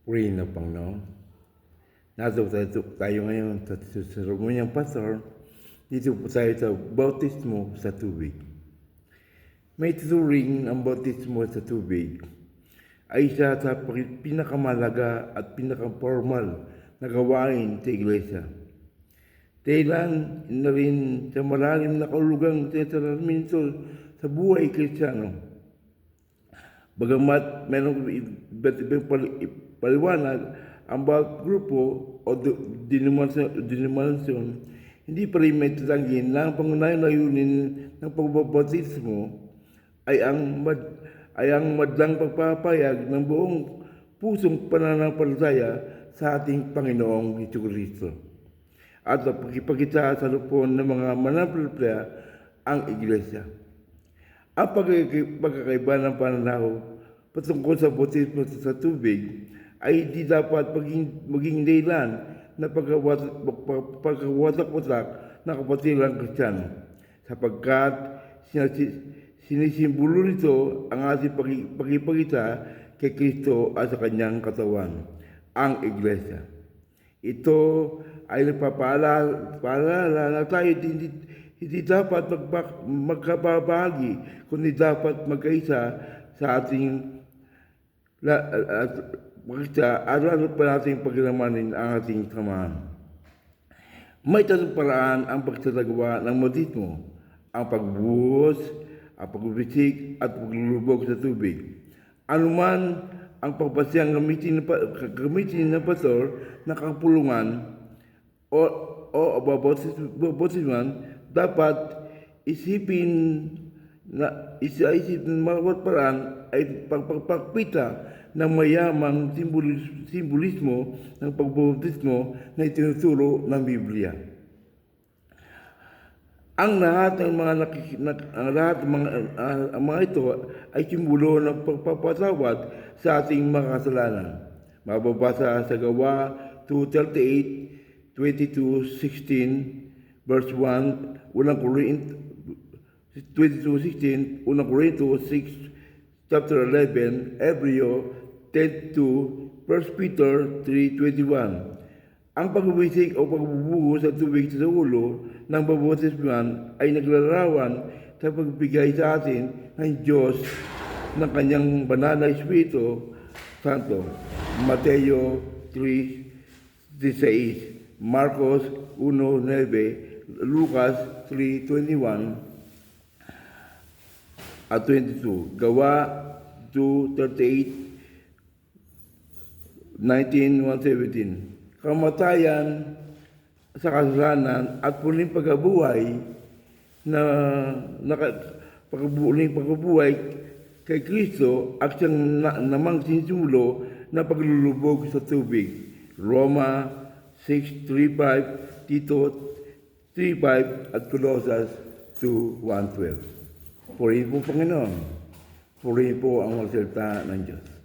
Purihin ng Panginoon. Nato tayo ngayon sa seremonyang pastor. Dito po tayo sa bautismo sa tubig. May tuturing ang bautismo sa tubig ay isa sa pinakamalaga at pinakaformal na gawain sa iglesia. Dahilan na rin sa malalim na kahulugang sinasalaminto sa buhay kristyano. Bagamat mayroong iba't ibang paliwanag ang bawat grupo o denominasyon, hindi pa rin may tatanggi na ang pangunahing layunin ng pagbabautismo ay ang madlang pagpapayag ng buong pusong pananampalataya sa ating Panginoong Jesucristo at ang pagkipagkita sa lupon ng mga mananampalataya ang Iglesia. Ang pagkakaiba ng pananaw patungkol sa bautismo sa tubig ay hindi dapat maging dahilan na pagkawasak-wasak ng kapatiran Kristiyano, sapagkat sinisimbolo nito ang ating pagkipagkita kay Kristo at sa kanyang katawan, ang Iglesia. Ito ay nagpapaalala na tayo hindi dapat magkabahagi, kundi dapat magkaisa sa ating araw-araw pa natin paglamanin ang ating samahan. May tatlong paraan ang pagsasagawa ng bautismo: ang pagbuhos, ang pagbibisik, at paglulubog sa tubig. Anuman ang pagpasyang gamitin ng pastor na kapulungan o bautisman, dapat isipin bawat paraan ay pagpapakita ng mayamang simbolismo ng pagbautismo na itinuturo ng Biblia. Ang lahat ng mga ito ay simbolo ng pagpapatawad sa ating mga kasalanan. Mababasa sa Gawa 2:38, 22:16, verse 1, unang Korinto 22:16, unang Korinto 6, chapter 11, Hebreo 10:2, 1 Peter 3:21. Ang pagbibisik o pagbubuhos sa tubig sa ulo ng babautisman ay naglarawan sa pagbigay sa atin ng Diyos ng kanyang banal na Espiritu Santo. Mateo 3:16, Marcos 1:9, Lucas 3:21 at 22, Gawa 2:38, 19:117. Kamatayan sa kasalanan at muling pagkabuhay pagkabuhay kay Kristo at siyang namang sinisimulo na paglulubog sa tubig. Roma 6:35, Tito 3:5 at Colossus 2:1-12. Purihin po, Panginoon. Purihin po ang mga salita ng Diyos.